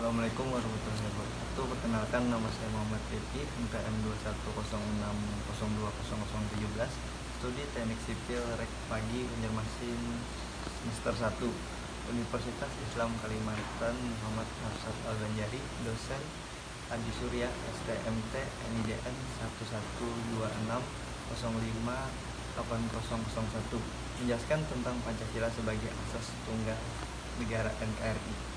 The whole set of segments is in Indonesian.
Assalamualaikum warahmatullahi wabarakatuh. Perkenalkan, nama saya Muhammad Rifki, NPM 210602017, studi Teknik Sipil Rek Pagi Banjarmasin semester 1, Universitas Islam Kalimantan, Muhammad Hafsat Al-Banjari, dosen Adi Surya, STMT NIDN 1126058001, menjelaskan tentang Pancasila sebagai asas tunggal negara NKRI.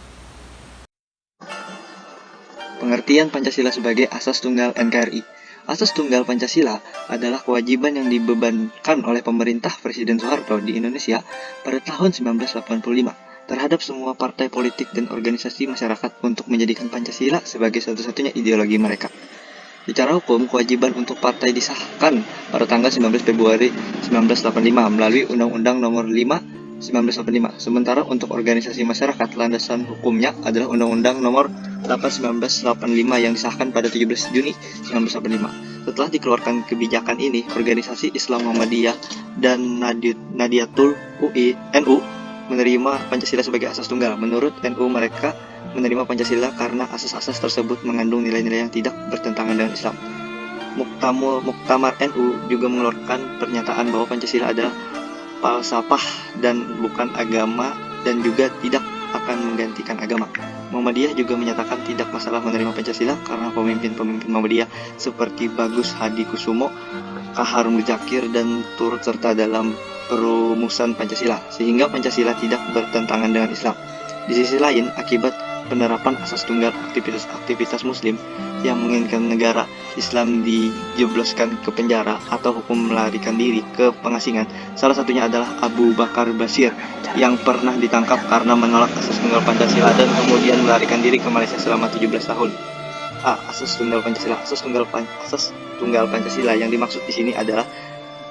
Pengertian Pancasila sebagai asas tunggal NKRI. Asas tunggal Pancasila adalah kewajiban yang dibebankan oleh pemerintah Presiden Soeharto di Indonesia pada tahun 1985 terhadap semua partai politik dan organisasi masyarakat untuk menjadikan Pancasila sebagai satu-satunya ideologi mereka. Secara hukum, kewajiban untuk partai disahkan pada tanggal 19 Februari 1985 melalui Undang-Undang Nomor 5 1985. Sementara untuk organisasi masyarakat, landasan hukumnya adalah Undang-Undang Nomor 8 1985 yang disahkan pada 17 Juni 1985. Setelah dikeluarkan kebijakan ini, organisasi Islam Muhammadiyah dan Nadiyatul NU menerima Pancasila sebagai asas tunggal. Menurut NU, mereka menerima Pancasila karena asas-asas tersebut mengandung nilai-nilai yang tidak bertentangan dengan Islam. Muktamar NU juga mengeluarkan pernyataan bahwa Pancasila adalah falsafah dan bukan agama dan juga tidak akan menggantikan agama. Muhammadiyah juga menyatakan tidak masalah menerima Pancasila karena pemimpin-pemimpin Muhammadiyah seperti Bagus Hadi Kusumo, Kahar Muzakir dan turut serta dalam perumusan Pancasila, sehingga Pancasila tidak bertentangan dengan Islam. Di sisi lain, akibat penerapan asas tunggal, aktivitas Muslim yang menginginkan negara Islam dijebloskan ke penjara atau hukum melarikan diri ke pengasingan. Salah satunya adalah Abu Bakar Basir yang pernah ditangkap karena menolak asas tunggal Pancasila dan kemudian melarikan diri ke Malaysia selama 17 tahun. Asas tunggal Pancasila. Asas tunggal Pancasila yang dimaksud di sini adalah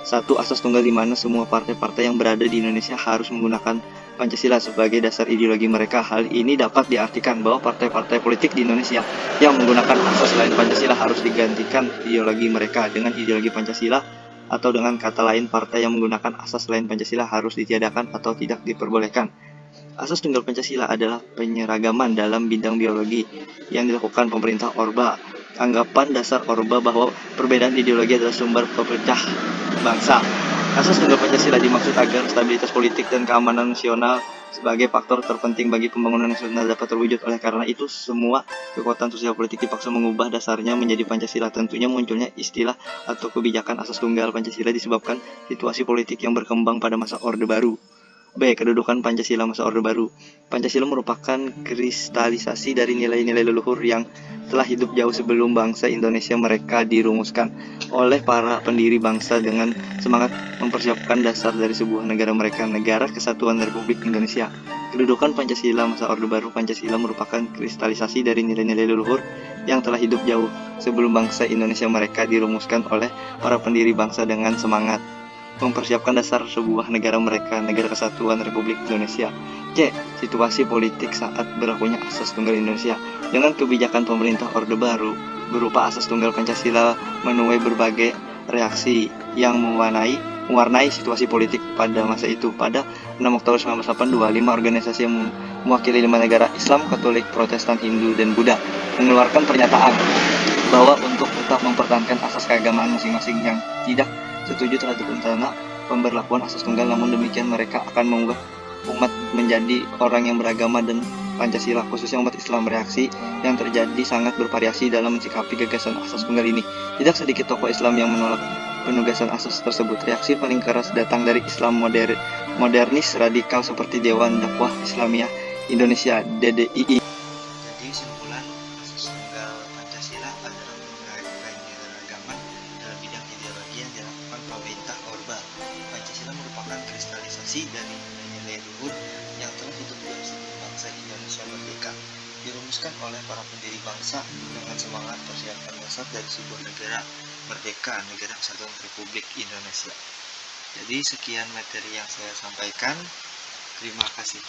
satu asas tunggal di mana semua partai-partai yang berada di Indonesia harus menggunakan Pancasila sebagai dasar ideologi mereka. Hal ini dapat diartikan bahwa partai-partai politik di Indonesia yang menggunakan asas lain Pancasila harus digantikan ideologi mereka dengan ideologi Pancasila, atau dengan kata lain, partai yang menggunakan asas lain Pancasila harus ditiadakan atau tidak diperbolehkan. Asas tunggal Pancasila adalah penyeragaman dalam bidang biologi yang dilakukan pemerintah Orba. Anggapan dasar Orba bahwa perbedaan ideologi adalah sumber pepecah bangsa. Asas tunggal Pancasila dimaksud agar stabilitas politik dan keamanan nasional sebagai faktor terpenting bagi pembangunan nasional dapat terwujud. Oleh karena itu, semua kekuatan sosial politik dipaksa mengubah dasarnya menjadi Pancasila. Tentunya munculnya istilah atau kebijakan asas tunggal Pancasila disebabkan situasi politik yang berkembang pada masa Orde Baru. B. Kedudukan Pancasila masa Orde Baru. Pancasila merupakan kristalisasi dari nilai-nilai leluhur yang telah hidup jauh sebelum bangsa Indonesia mereka dirumuskan oleh para pendiri bangsa dengan semangat mempersiapkan dasar dari sebuah negara mereka, Negara Kesatuan Republik Indonesia. Kedudukan Pancasila masa Orde Baru. Pancasila merupakan kristalisasi dari nilai-nilai leluhur yang telah hidup jauh sebelum bangsa Indonesia mereka dirumuskan oleh para pendiri bangsa dengan semangat mempersiapkan dasar sebuah negara mereka, Negara Kesatuan Republik Indonesia. C. Situasi politik saat berlakunya asas tunggal Indonesia. Dengan kebijakan pemerintah Orde Baru berupa asas tunggal Pancasila menuai berbagai reaksi yang mewarnai situasi politik pada masa itu. Pada 6 Oktober 1982, 5 organisasi yang mewakili 5 negara Islam, Katolik, Protestan, Hindu, dan Buddha mengeluarkan pernyataan bahwa untuk tetap mempertahankan asas keagamaan masing-masing yang tidak setuju terhadap rencana pemberlakuan asas tunggal, namun demikian mereka akan mengubah umat menjadi orang yang beragama dan Pancasila, khususnya umat Islam. Reaksi yang terjadi sangat bervariasi dalam mensikapi gagasan asas tunggal ini. Tidak sedikit tokoh Islam yang menolak penugasan asas tersebut. Reaksi paling keras datang dari Islam modernis radikal seperti Dewan Dakwah Islamiyah Indonesia (DDII). Jadi simpulan, asas tunggal Pancasila adalah penyeragaman dalam bidang ideologi yang dilakukan pemerintah Orba. Pancasila merupakan kristalisasi dari nilai-nilai luhur yang telah hidup dalam sebelum bangsa Indonesia merdeka, dirumuskan oleh para pendiri bangsa dengan semangat persiapan dasar dari sebuah negara merdeka, Negara Kesatuan Republik Indonesia. Jadi sekian materi yang saya sampaikan. Terima kasih.